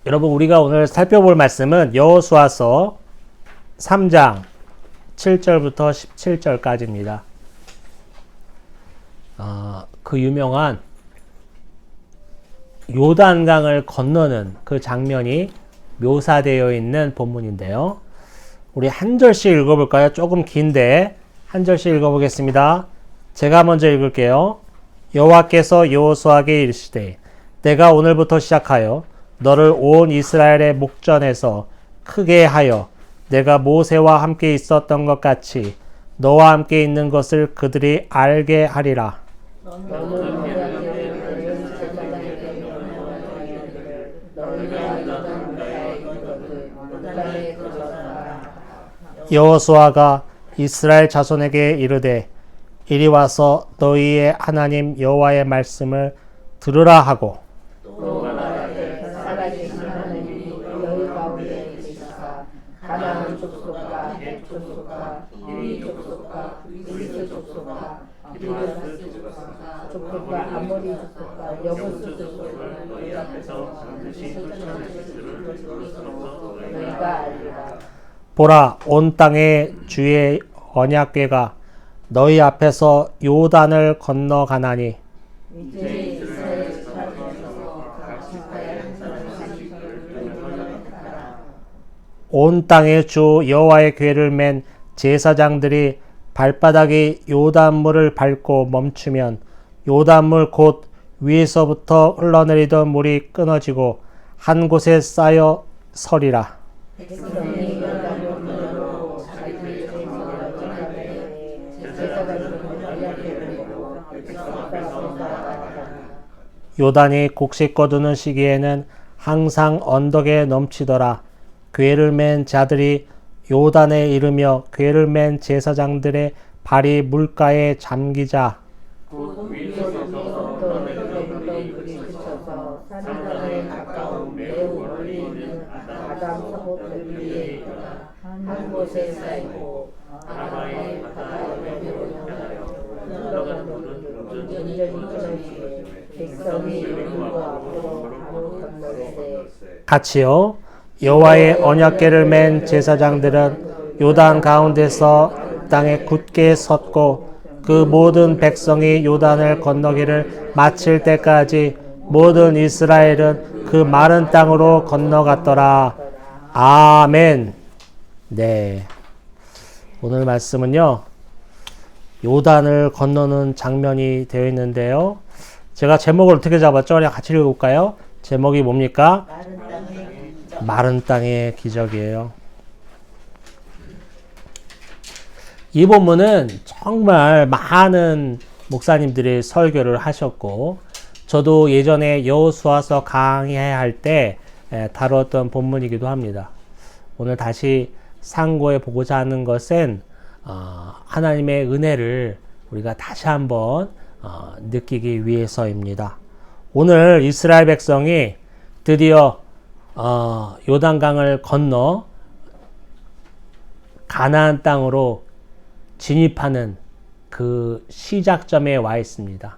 여러분 우리가 오늘 살펴볼 말씀은 여호수아서 3장 7절부터 17절까지입니다. 그 유명한 요단강을 건너는 그 장면이 묘사되어 있는 본문인데요. 우리 한 절씩 읽어볼까요? 조금 긴데 한 절씩 읽어보겠습니다. 제가 먼저 읽을게요. 여호와께서 여호수아에게 이르시되 내가 오늘부터 시작하여 너를 온 이스라엘의 목전에서 크게 하여 내가 모세와 함께 있었던 것 같이 너와 함께 있는 것을 그들이 알게 하리라. 여호수아가 이스라엘 자손에게 이르되 이리 와서 너희의 하나님 여호와의 말씀을 들으라 하고 가나안 족속과 헷 족속과 히위 족속과 그리스 족속과 기브라스 족속과 아모리 족속과 여부스 족속을 너희 앞에서 반드시 쫓아내실 것으로 너희가 알리라. 보라, 온 땅에 주의 언약궤가 너희 앞에서 요단을 건너가나니 이제 이스라엘 지파 중에서 각 지파에 한 사람씩 온 땅에 주 여호와의 궤를 맨 제사장들이 발바닥이 요단물을 밟고 멈추면 요단물 곧 위에서부터 흘러내리던 물이 끊어지고 한 곳에 쌓여 서리라. 백성이 요단을 건너고 자기들의 죄를 떠나되 제사장들은 언약궤를 메고 백성 앞에서 나아가니라. 요단이 곡식 거두는 시기에는 항상 언덕에 넘치더라. 궤를 맨 자들이 요단에 이르며 궤를 맨 제사장들의 발이 물가에 잠기자 곧 위에서부터 흘러내리던 물이 그쳐서 산가에 가까운 매우 멀리 있는 아담 사봇 위에 한 곳에 쌓이고 아마의 바다 옆으로 흘러가는 물은 온전히 끊어지게 백성이 물과 앞으로 바로 건너되 같이요. 여호와의 언약궤를 맨 제사장들은 요단 가운데서 땅에 굳게 섰고 그 모든 백성이 요단을 건너기를 마칠 때까지 모든 이스라엘은 그 마른 땅으로 건너갔더라. 아멘. 네. 오늘 말씀은요, 요단을 건너는 장면이 되어 있는데요. 제가 제목을 어떻게 잡았죠? 그냥 같이 읽어볼까요? 제목이 뭡니까? 마른 땅의 기적이에요. 이 본문은 정말 많은 목사님들이 설교를 하셨고 저도 예전에 여호수아서 강의할 때 다뤘던 본문이기도 합니다. 오늘 다시 상고해 보고자 하는 것은 하나님의 은혜를 우리가 다시 한번 느끼기 위해서입니다. 오늘 이스라엘 백성이 드디어 요단강을 건너 가나안 땅으로 진입하는 그 시작점에 와 있습니다.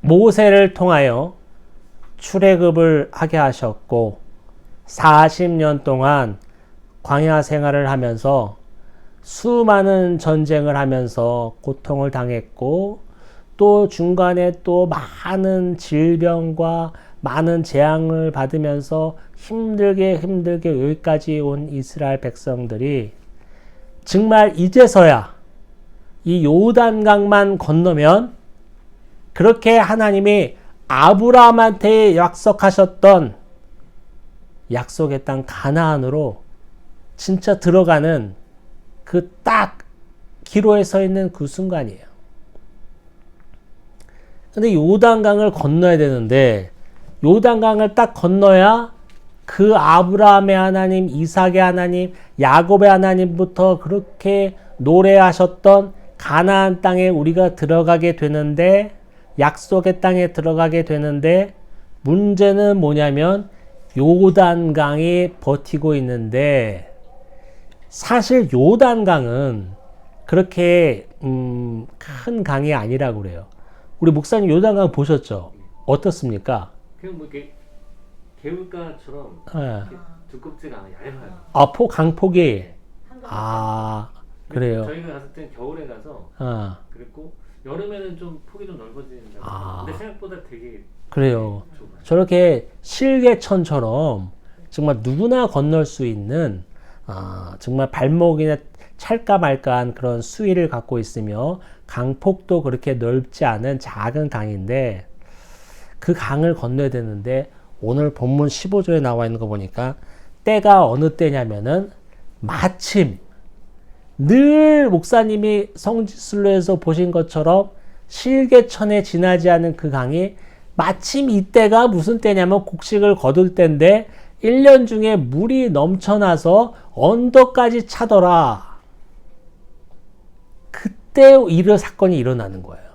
모세를 통하여 출애굽을 하게 하셨고 40년 동안 광야 생활을 하면서 수많은 전쟁을 하면서 고통을 당했고 또 중간에 또 많은 질병과 많은 재앙을 받으면서 힘들게 여기까지 온 이스라엘 백성들이 정말 이제서야 이 요단강만 건너면 그렇게 하나님이 아브라함한테 약속하셨던 약속의 땅 가나안으로 진짜 들어가는 그 딱 기로에 서 있는 그 순간이에요. 근데 요단강을 건너야 되는데 요단강을 딱 건너야 그 아브라함의 하나님, 이삭의 하나님, 야곱의 하나님부터 그렇게 노래하셨던 가나안 땅에 우리가 들어가게 되는데 약속의 땅에 들어가게 되는데 문제는 뭐냐면 요단강이 버티고 있는데 사실 요단강은 그렇게 큰 강이 아니라고 그래요. 우리 목사님 요단강 보셨죠? 어떻습니까? 그냥 뭐 이렇게 개울가처럼 예. 이렇게 두껍지가 않아 얇아요. 아, 강폭이. 한가득. 아, 그래요. 저희가 갔을 땐 겨울에 가서 어, 그랬고 여름에는 좀 폭이 좀 넓어진다고. 아. 근데 생각보다 되게 그래요. 좁아요. 저렇게 실개천처럼 정말 누구나 건널 수 있는 정말 발목이나 찰까 말까한 그런 수위를 갖고 있으며 강폭도 그렇게 넓지 않은 작은 강인데 그 강을 건너야 되는데 오늘 본문 15조에 나와 있는 거 보니까 때가 어느 때냐면은 마침 늘 목사님이 성지순례에서 보신 것처럼 실개천에 지나지 않은 그 강이 마침 이때가 무슨 때냐면 곡식을 거둘 때인데 1년 중에 물이 넘쳐나서 언덕까지 차더라. 그때 사건이 일어나는 거예요.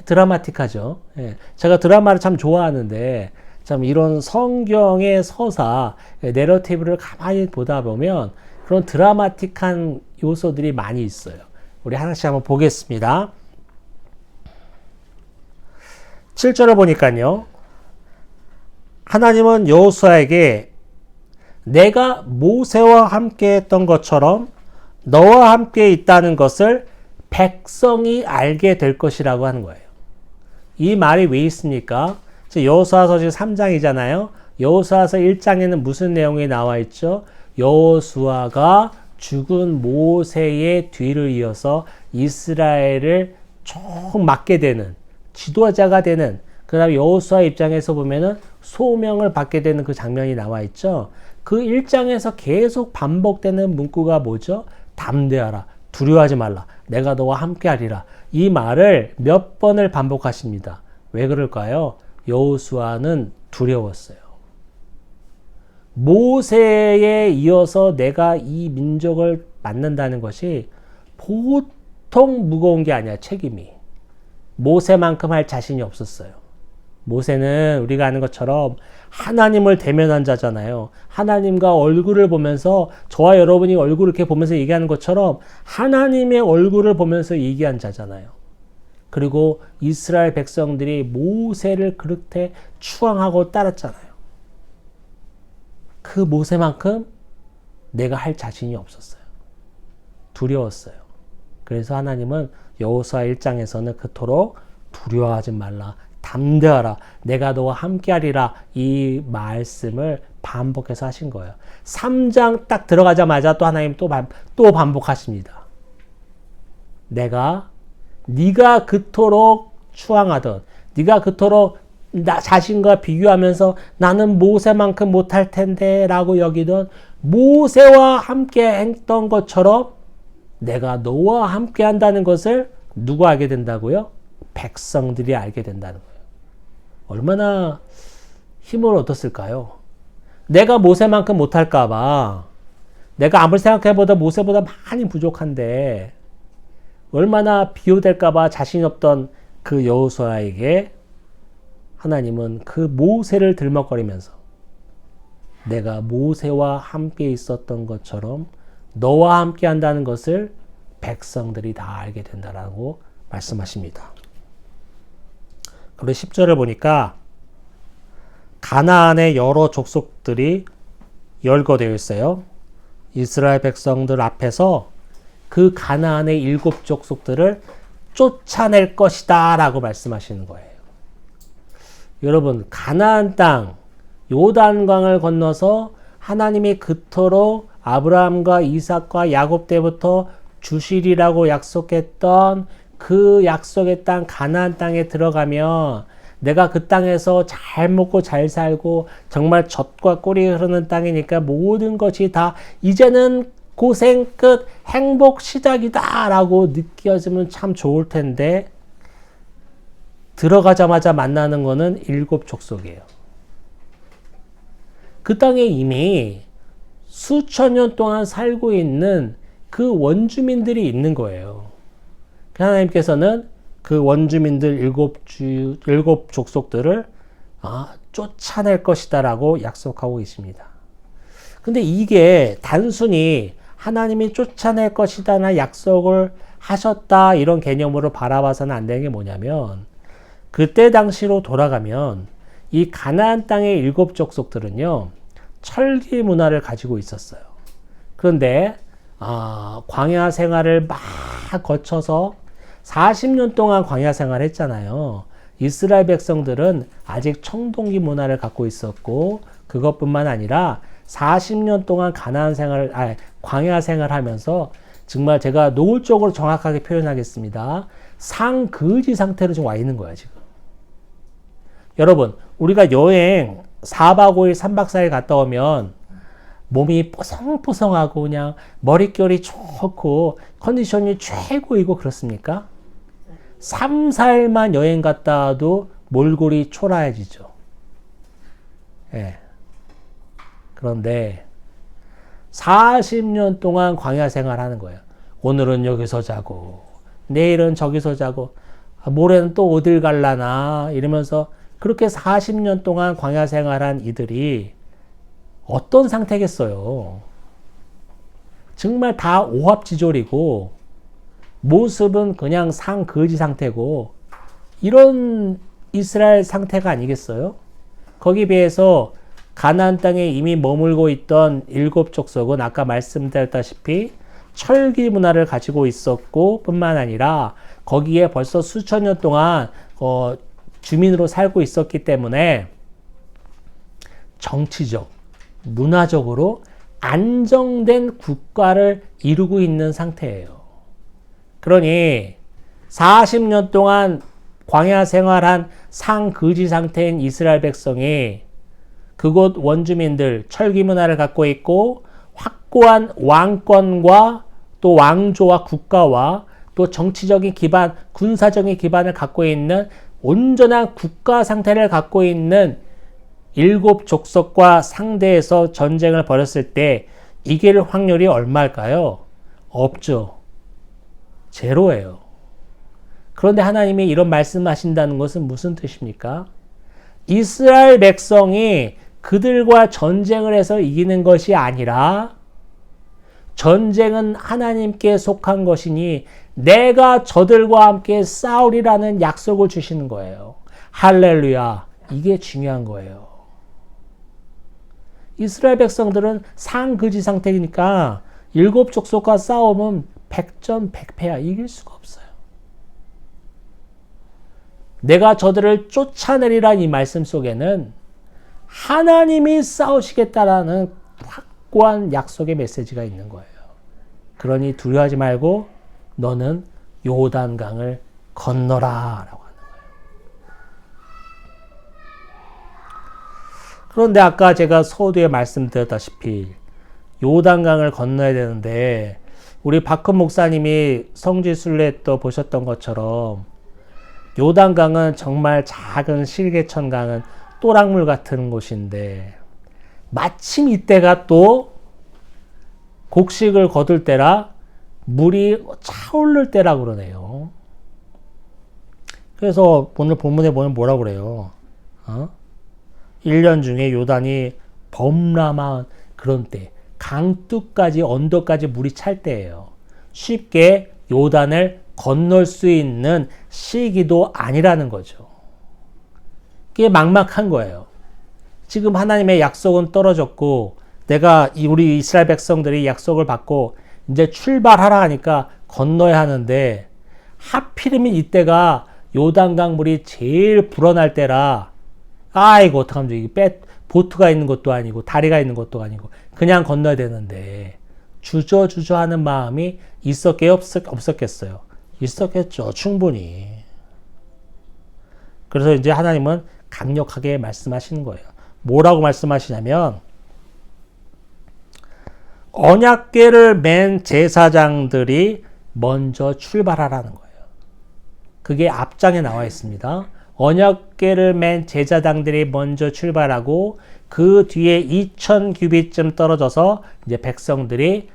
드라마틱하죠. 예. 제가 드라마를 참 좋아하는데 참 이런 성경의 서사, 내러티브를 가만히 보다 보면 그런 드라마틱한 요소들이 많이 있어요. 우리 하나씩 한번 보겠습니다. 7절을 보니까요. 하나님은 여호수아에게 내가 모세와 함께 했던 것처럼 너와 함께 있다는 것을 백성이 알게 될 것이라고 하는 거예요. 이 말이 왜 있습니까? 여호수아서 지금 3장이잖아요. 여호수아서 1장에는 무슨 내용이 나와 있죠? 여호수아가 죽은 모세의 뒤를 이어서 이스라엘을 쭉 맡게 되는 지도자가 되는, 그 다음에 여호수아 입장에서 보면은 소명을 받게 되는 그 장면이 나와 있죠. 그 1장에서 계속 반복되는 문구가 뭐죠? 담대하라, 두려워하지 말라, 내가 너와 함께 하리라. 이 말을 몇 번을 반복하십니다. 왜 그럴까요? 여호수아는 두려웠어요. 모세에 이어서 내가 이 민족을 맡는다는 것이 보통 무거운 게 아니야, 책임이. 모세만큼 할 자신이 없었어요. 모세는 우리가 아는 것처럼 하나님을 대면한 자잖아요. 하나님과 얼굴을 보면서, 저와 여러분이 얼굴을 이렇게 보면서 얘기하는 것처럼 하나님의 얼굴을 보면서 얘기한 자잖아요. 그리고 이스라엘 백성들이 모세를 그렇게 추앙하고 따랐잖아요. 그 모세만큼 내가 할 자신이 없었어요. 두려웠어요. 그래서 하나님은 여호수아 1장에서는 그토록 두려워하지 말라, 담대하라, 내가 너와 함께하리라, 이 말씀을 반복해서 하신 거예요. 3장 딱 들어가자마자 또 하나님 또 반복하십니다. 네가 그토록 추앙하던, 네가 그토록 나 자신과 비교하면서 나는 모세만큼 못할 텐데 라고 여기던 모세와 함께 했던 것처럼 내가 너와 함께 한다는 것을 누가 알게 된다고요? 백성들이 알게 된다는 거예요. 얼마나 힘을 얻었을까요? 내가 모세만큼 못할까봐, 내가 아무리 생각해보다 모세보다 많이 부족한데 얼마나 비교될까봐 자신 없던 그 여호수아에게 하나님은 그 모세를 들먹거리면서 내가 모세와 함께 있었던 것처럼 너와 함께 한다는 것을 백성들이 다 알게 된다라고 말씀하십니다. 그리고 10절을 보니까 가나안의 여러 족속들이 열거되어 있어요. 이스라엘 백성들 앞에서 그 가나안의 7족속들을 쫓아낼 것이다 라고 말씀하시는 거예요. 여러분, 가나안 땅 요단강을 건너서 하나님이 그토록 아브라함과 이삭과 야곱 때부터 주시리라고 약속했던 그 약속의 땅 가나안 땅에 들어가면 내가 그 땅에서 잘 먹고 잘 살고 정말 젖과 꿀이 흐르는 땅이니까 모든 것이 다 이제는 고생 끝, 행복 시작이다 라고 느껴지면 참 좋을 텐데 들어가자마자 만나는 거는 7족속이에요. 그 땅에 이미 수천 년 동안 살고 있는 그 원주민들이 있는 거예요. 하나님께서는 그 원주민들 7족속들을 쫓아낼 것이다 라고 약속하고 계십니다. 근데 이게 단순히 하나님이 쫓아낼 것이다나 약속을 하셨다 이런 개념으로 바라봐서는 안 되는 게 뭐냐면, 그때 당시로 돌아가면 이 가나안 땅의 7 족속들은요, 철기 문화를 가지고 있었어요. 그런데 광야 생활을 막 거쳐서 40년 동안 광야 생활을 했잖아요. 이스라엘 백성들은 아직 청동기 문화를 갖고 있었고, 그것뿐만 아니라 40년 동안 광야 생활하면서 정말 제가 노골적으로 정확하게 표현하겠습니다. 상거지 상태로 지금 와 있는 거야, 지금. 여러분, 우리가 여행 4박 5일, 3박 4일 갔다 오면 몸이 뽀송뽀송하고 그냥 머릿결이 좋고 컨디션이 최고이고 그렇습니까? 3, 4일만 여행 갔다 와도 몰골이 초라해지죠. 예. 그런데 40년 동안 광야 생활하는 거예요. 오늘은 여기서 자고 내일은 저기서 자고 모레는 또 어딜 갈라나 이러면서 그렇게 40년 동안 광야 생활한 이들이 어떤 상태겠어요? 정말 다 오합지졸이고 모습은 그냥 상거지 상태고 이런 이스라엘 상태가 아니겠어요? 거기에 비해서 가나안 땅에 이미 머물고 있던 7 족속은 아까 말씀드렸다시피 철기 문화를 가지고 있었고 뿐만 아니라 거기에 벌써 수천 년 동안 주민으로 살고 있었기 때문에 정치적, 문화적으로 안정된 국가를 이루고 있는 상태예요. 그러니 40년 동안 광야 생활한 상거지 상태인 이스라엘 백성이 그곳 원주민들 철기 문화를 갖고 있고 확고한 왕권과 또 왕조와 국가와 또 정치적인 기반, 군사적인 기반을 갖고 있는 온전한 국가 상태를 갖고 있는 7 족속과 상대해서 전쟁을 벌였을 때 이길 확률이 얼마일까요? 없죠. 제로예요. 그런데 하나님이 이런 말씀하신다는 것은 무슨 뜻입니까? 이스라엘 백성이 그들과 전쟁을 해서 이기는 것이 아니라 전쟁은 하나님께 속한 것이니 내가 저들과 함께 싸우리라는 약속을 주시는 거예요. 할렐루야. 이게 중요한 거예요. 이스라엘 백성들은 상거지 상태니까 7 족속과 싸우면 100전 100패야. 이길 수가 없어요. 내가 저들을 쫓아내리란 이 말씀 속에는 하나님이 싸우시겠다라는 확고한 약속의 메시지가 있는 거예요. 그러니 두려워하지 말고 너는 요단강을 건너라 라고 하는 거예요. 그런데 아까 제가 서두에 말씀드렸다시피 요단강을 건너야 되는데 우리 박흠 목사님이 성지순례 또 보셨던 것처럼 요단강은 정말 작은 실개천강은 또랑물 같은 곳인데 마침 이때가 또 곡식을 거둘 때라 물이 차오를 때라 그러네요. 그래서 오늘 본문에 보면 뭐라고 그래요? 1년 중에 요단이 범람한 그런 때, 강둑까지 언덕까지 물이 찰 때예요. 쉽게 요단을 건널 수 있는 시기도 아니라는 거죠. 그게 막막한 거예요. 지금 하나님의 약속은 떨어졌고 내가 우리 이스라엘 백성들이 약속을 받고 이제 출발하라 하니까 건너야 하는데 하필이면 이때가 요단강 물이 제일 불어날 때라 아이고 어떡하면 이게 보트가 있는 것도 아니고 다리가 있는 것도 아니고 그냥 건너야 되는데 주저주저하는 마음이 없었겠어요? 있었겠죠. 충분히. 그래서 이제 하나님은 강력하게 말씀하시는 거예요. 뭐라고 말씀하시냐면 언약궤를 맨 제사장들이 먼저 출발하라는 거예요. 그게 앞장에 나와 있습니다. 언약궤를 맨 제사장들이 먼저 출발하고 그 뒤에 2000규빗쯤 떨어져서 이제 백성들이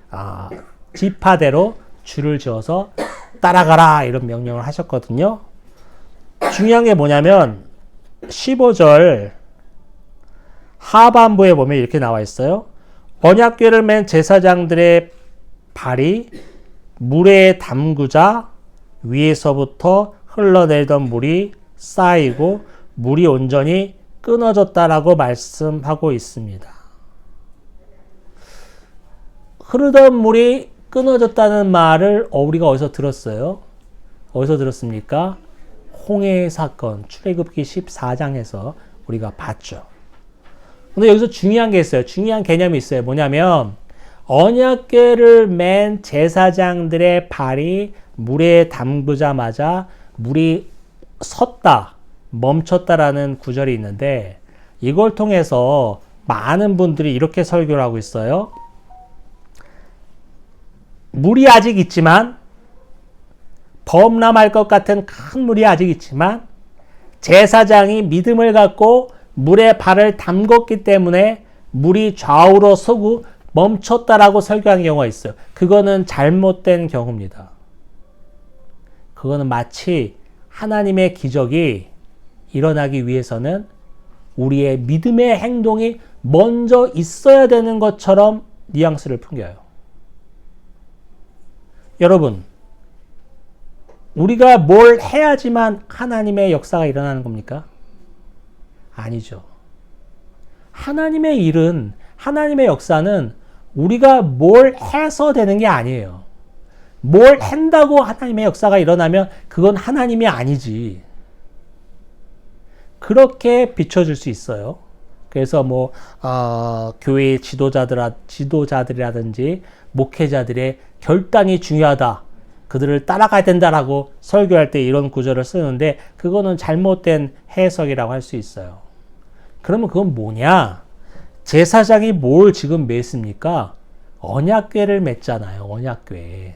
지파대로 줄을 지어서 따라가라 이런 명령을 하셨거든요. 중요한 게 뭐냐면 15절 하반부에 보면 이렇게 나와 있어요. 언약궤를 맨 제사장들의 발이 물에 담그자 위에서부터 흘러내리던 물이 쌓이고 물이 온전히 끊어졌다라고 말씀하고 있습니다. 흐르던 물이 끊어졌다는 말을 우리가 어디서 들었어요? 어디서 들었습니까? 홍해 사건, 출애굽기 14장에서 우리가 봤죠. 근데 여기서 중요한 게 있어요. 중요한 개념이 있어요. 뭐냐면 언약궤를 맨 제사장들의 발이 물에 담그자마자 물이 섰다, 멈췄다라는 구절이 있는데 이걸 통해서 많은 분들이 이렇게 설교를 하고 있어요. 물이 아직 있지만, 범람할 것 같은 큰 물이 아직 있지만 제사장이 믿음을 갖고 물에 발을 담궜기 때문에 물이 좌우로 서고 멈췄다라고 설교한 경우가 있어요. 그거는 잘못된 경우입니다. 그거는 마치 하나님의 기적이 일어나기 위해서는 우리의 믿음의 행동이 먼저 있어야 되는 것처럼 뉘앙스를 풍겨요. 여러분, 우리가 뭘 해야지만 하나님의 역사가 일어나는 겁니까? 아니죠. 하나님의 일은, 하나님의 역사는 우리가 뭘 해서 되는 게 아니에요. 뭘 한다고 하나님의 역사가 일어나면 그건 하나님이 아니지. 그렇게 비춰줄 수 있어요. 그래서 교회 지도자들이라든지 목회자들의 결단이 중요하다. 그들을 따라가야 된다라고 설교할 때 이런 구절을 쓰는데 그거는 잘못된 해석이라고 할 수 있어요. 그러면 그건 뭐냐? 제사장이 뭘 지금 맸습니까? 언약궤를 맸잖아요. 언약궤.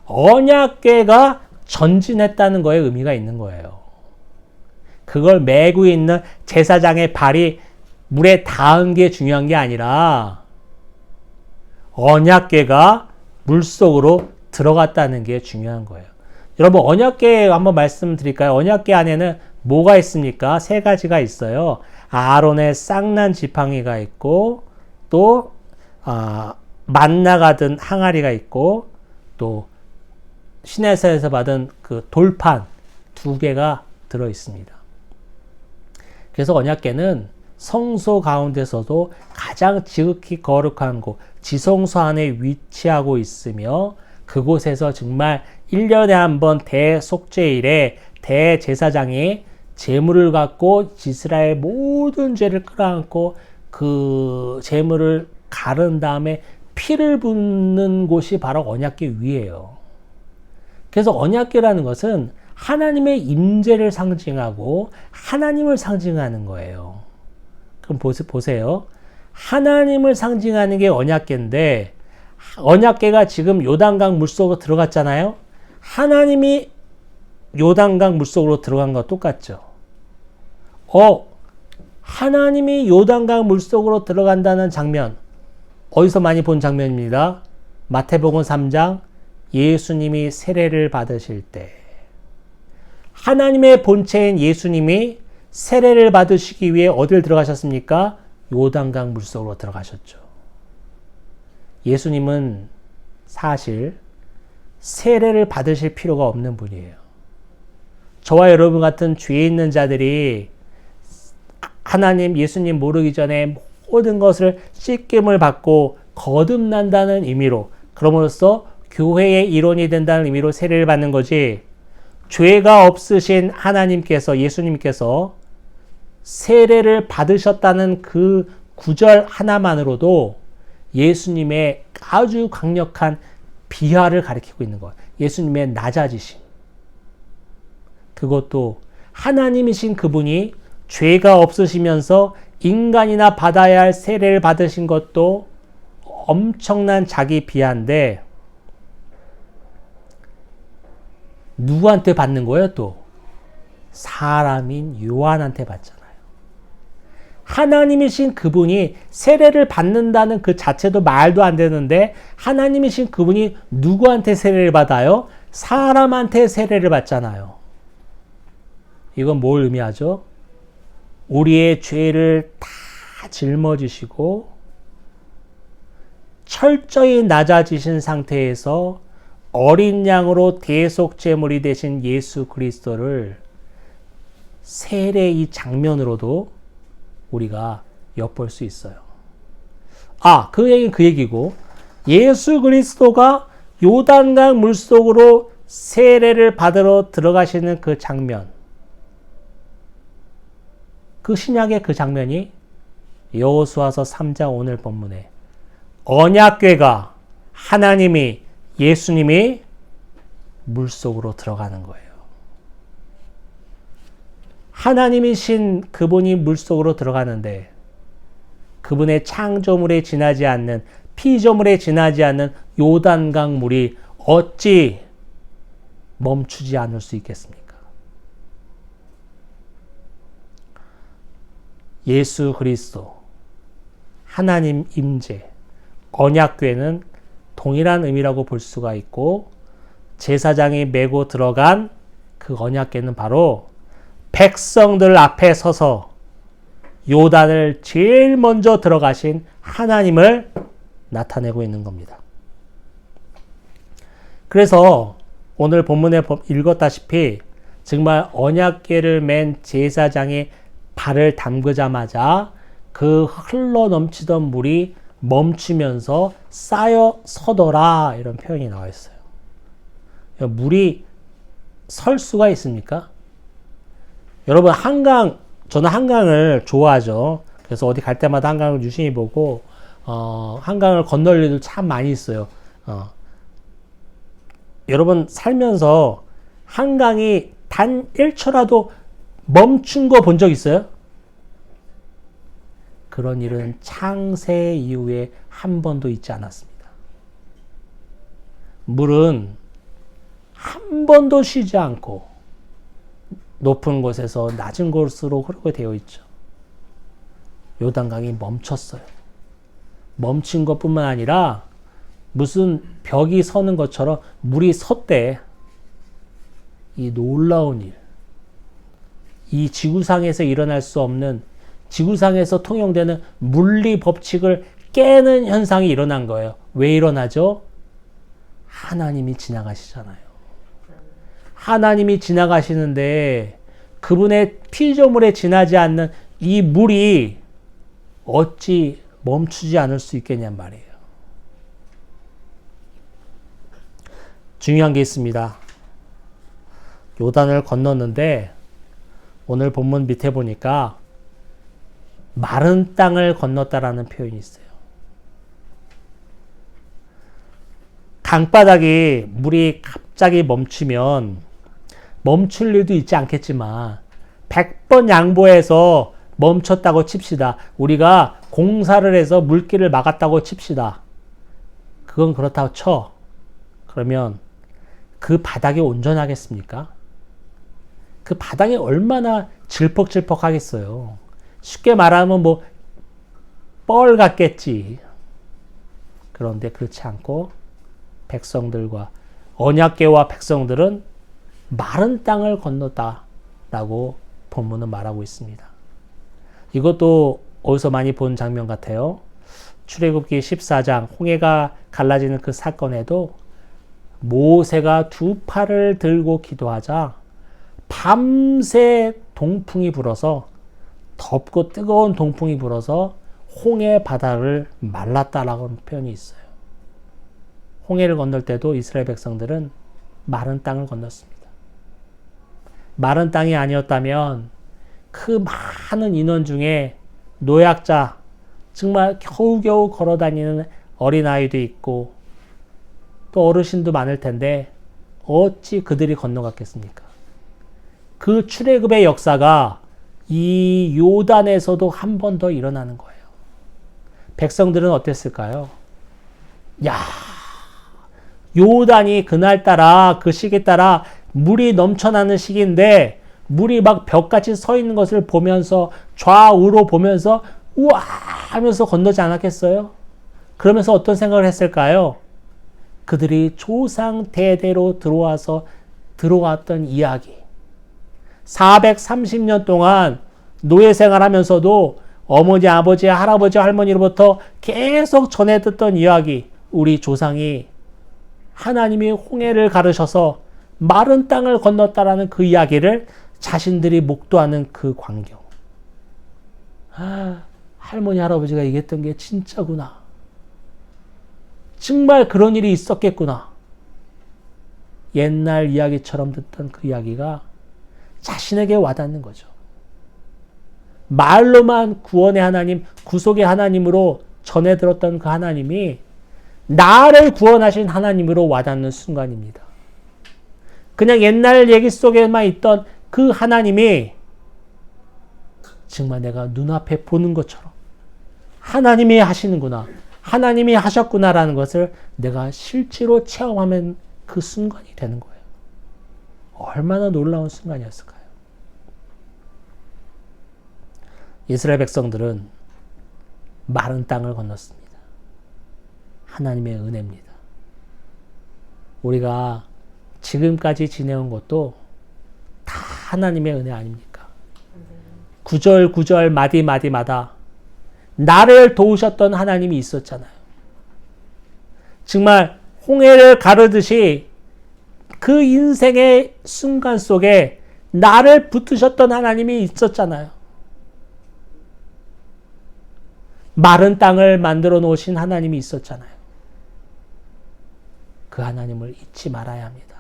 언약궤가 전진했다는 거에 의미가 있는 거예요. 그걸 메고 있는 제사장의 발이 물에 닿은 게 중요한 게 아니라 언약궤가 물속으로 들어갔다는 게 중요한 거예요. 여러분, 언약궤 한번 말씀드릴까요? 언약궤 안에는 뭐가 있습니까? 세 가지가 있어요. 아론의 쌍난 지팡이가 있고, 또 만나가 든 항아리가 있고, 또 시내산에서 받은 그 돌판 2개가 들어 있습니다. 그래서 언약궤는 성소 가운데서도 가장 지극히 거룩한 곳, 지성소 안에 위치하고 있으며 그곳에서 정말 1년에 한 번 대속죄일에 대제사장이 제물을 갖고 이스라엘 모든 죄를 끌어안고 그 제물을 가른 다음에 피를 붓는 곳이 바로 언약궤 위예요. 그래서 언약궤라는 것은 하나님의 임재를 상징하고 하나님을 상징하는 거예요. 그럼 보세요. 하나님을 상징하는 게 언약궤인데 언약궤가 지금 요단강 물속으로 들어갔잖아요. 하나님이 요단강 물속으로 들어간 거 똑같죠. 하나님이 요단강 물속으로 들어간다는 장면 어디서 많이 본 장면입니다. 마태복음 3장 예수님이 세례를 받으실 때 하나님의 본체인 예수님이 세례를 받으시기 위해 어딜 들어가셨습니까? 요단강 물속으로 들어가셨죠. 예수님은 사실 세례를 받으실 필요가 없는 분이에요. 저와 여러분 같은 죄 있는 자들이 하나님, 예수님 모르기 전에 모든 것을 씻김을 받고 거듭난다는 의미로, 그럼으로써 교회의 일원이 된다는 의미로 세례를 받는 거지, 죄가 없으신 하나님께서, 예수님께서 세례를 받으셨다는 그 구절 하나만으로도 예수님의 아주 강력한 비하를 가리키고 있는 거예요. 예수님의 낮아지심. 그것도 하나님이신 그분이 죄가 없으시면서 인간이나 받아야 할 세례를 받으신 것도 엄청난 자기 비하인데 누구한테 받는 거예요 또? 사람인 요한한테 받잖아요. 하나님이신 그분이 세례를 받는다는 그 자체도 말도 안 되는데 하나님이신 그분이 누구한테 세례를 받아요? 사람한테 세례를 받잖아요. 이건 뭘 의미하죠? 우리의 죄를 다 짊어지시고 철저히 낮아지신 상태에서 어린 양으로 대속제물이 되신 예수 그리스도를 세례 이 장면으로도 우리가 엿볼 수 있어요. 그 얘기는 그 얘기고, 예수 그리스도가 요단강 물속으로 세례를 받으러 들어가시는 그 장면, 그 신약의 그 장면이 여호수아서 3장 오늘 본문에 언약궤가 하나님이 예수님이 물속으로 들어가는 거예요. 하나님이신 그분이 물속으로 들어가는데 그분의 창조물에 지나지 않는 피조물에 지나지 않는 요단강 물이 어찌 멈추지 않을 수 있겠습니까? 예수 그리스도, 하나님 임재, 언약궤는 동일한 의미라고 볼 수가 있고 제사장이 메고 들어간 그 언약궤는 바로 백성들 앞에 서서 요단을 제일 먼저 들어가신 하나님을 나타내고 있는 겁니다. 그래서 오늘 본문에 읽었다시피 정말 언약궤를 맨 제사장이 발을 담그자마자 그 흘러 넘치던 물이 멈추면서 쌓여 서더라 이런 표현이 나와 있어요. 물이 설 수가 있습니까? 여러분 저는 한강을 좋아하죠. 그래서 어디 갈 때마다 한강을 유심히 보고 한강을 건널 일도 참 많이 있어요. 여러분 살면서 한강이 단 1초라도 멈춘 거 본 적 있어요? 그런 일은 창세 이후에 한 번도 있지 않았습니다. 물은 한 번도 쉬지 않고 높은 곳에서 낮은 곳으로 흐르게 되어 있죠. 요단강이 멈췄어요. 멈춘 것뿐만 아니라 무슨 벽이 서는 것처럼 물이 섰대. 이 놀라운 일. 이 지구상에서 일어날 수 없는, 지구상에서 통용되는 물리 법칙을 깨는 현상이 일어난 거예요. 왜 일어나죠? 하나님이 지나가시잖아요. 하나님이 지나가시는데 그분의 피조물에 지나지 않는 이 물이 어찌 멈추지 않을 수 있겠냔 말이에요. 중요한 게 있습니다. 요단을 건넜는데 오늘 본문 밑에 보니까 마른 땅을 건넜다라는 표현이 있어요. 강바닥이 물이 갑자기 멈추면 멈출 일도 있지 않겠지만 100번 양보해서 멈췄다고 칩시다. 우리가 공사를 해서 물길을 막았다고 칩시다. 그건 그렇다고 쳐. 그러면 그 바닥이 온전하겠습니까? 그 바닥이 얼마나 질퍽질퍽 하겠어요. 쉽게 말하면 뻘 같겠지. 그런데 그렇지 않고 백성들과 언약궤와 백성들은 마른 땅을 건넜다라고 본문은 말하고 있습니다. 이것도 어디서 많이 본 장면 같아요. 출애굽기 14장 홍해가 갈라지는 그 사건에도 모세가 두 팔을 들고 기도하자 밤새 동풍이 불어서 덥고 뜨거운 동풍이 불어서 홍해 바다를 말랐다라고 표현이 있어요. 홍해를 건널 때도 이스라엘 백성들은 마른 땅을 건넜습니다. 마른 땅이 아니었다면 그 많은 인원 중에 노약자, 정말 겨우겨우 걸어다니는 어린아이도 있고 또 어르신도 많을 텐데 어찌 그들이 건너갔겠습니까? 그 출애굽의 역사가 이 요단에서도 한 번 더 일어나는 거예요. 백성들은 어땠을까요? 요단이 그날따라 그 시기 따라 물이 넘쳐나는 시기인데 물이 막 벽같이 서 있는 것을 보면서 좌우로 보면서 우와 하면서 건너지 않았겠어요? 그러면서 어떤 생각을 했을까요? 그들이 조상 대대로 들어왔던 이야기. 430년 동안 노예 생활하면서도 어머니, 아버지, 할아버지, 할머니로부터 계속 전해 듣던 이야기. 우리 조상이 하나님이 홍해를 가르셔서 마른 땅을 건넜다라는 그 이야기를 자신들이 목도하는 그 광경. 아, 할머니 할아버지가 얘기했던 게 진짜구나. 정말 그런 일이 있었겠구나. 옛날 이야기처럼 듣던 그 이야기가 자신에게 와닿는 거죠. 말로만 구원의 하나님, 구속의 하나님으로 전해 들었던 그 하나님이 나를 구원하신 하나님으로 와닿는 순간입니다. 그냥 옛날 얘기 속에만 있던 그 하나님이 정말 내가 눈앞에 보는 것처럼 하나님이 하시는구나, 하나님이 하셨구나라는 것을 내가 실제로 체험하면 그 순간이 되는 거예요. 얼마나 놀라운 순간이었을까요? 이스라엘 백성들은 마른 땅을 건넜습니다. 하나님의 은혜입니다. 우리가 지금까지 지내온 것도 다 하나님의 은혜 아닙니까? 구절 구절 마디 마디마다 나를 도우셨던 하나님이 있었잖아요. 정말 홍해를 가르듯이 그 인생의 순간 속에 나를 붙드셨던 하나님이 있었잖아요. 마른 땅을 만들어 놓으신 하나님이 있었잖아요. 그 하나님을 잊지 말아야 합니다.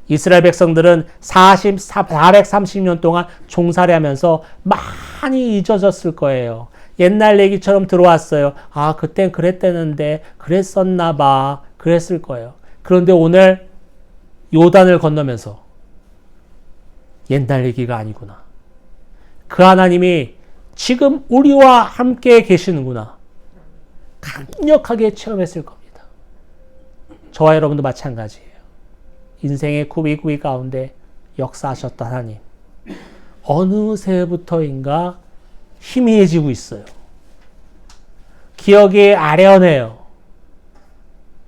이스라엘 백성들은 430년 동안 종살이 하면서 많이 잊어졌을 거예요. 옛날 얘기처럼 들어왔어요. 아, 그땐 그랬대는데, 그랬었나 봐. 그랬을 거예요. 그런데 오늘 요단을 건너면서 옛날 얘기가 아니구나. 그 하나님이 지금 우리와 함께 계시는구나. 강력하게 체험했을 겁니다. 저와 여러분도 마찬가지예요. 인생의 구비구비 가운데 역사하셨던 하나님. 어느새부터인가 희미해지고 있어요. 기억이 아련해요.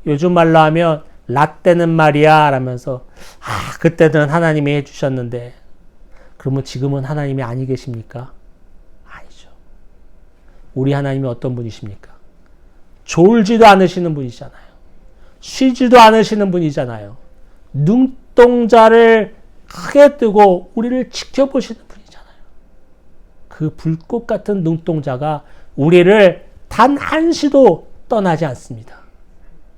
요즘 말로 하면 라떼는 말이야 라면서 그때는 하나님이 해주셨는데 그러면 지금은 하나님이 아니 계십니까? 아니죠. 우리 하나님이 어떤 분이십니까? 졸지도 않으시는 분이잖아요. 쉬지도 않으시는 분이잖아요. 눈동자를 크게 뜨고 우리를 지켜보시는 분이잖아요. 그 불꽃 같은 눈동자가 우리를 단 한시도 떠나지 않습니다.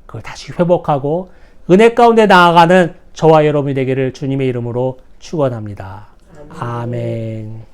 그걸 다시 회복하고 은혜 가운데 나아가는 저와 여러분이 되기를 주님의 이름으로 축원합니다. 아멘.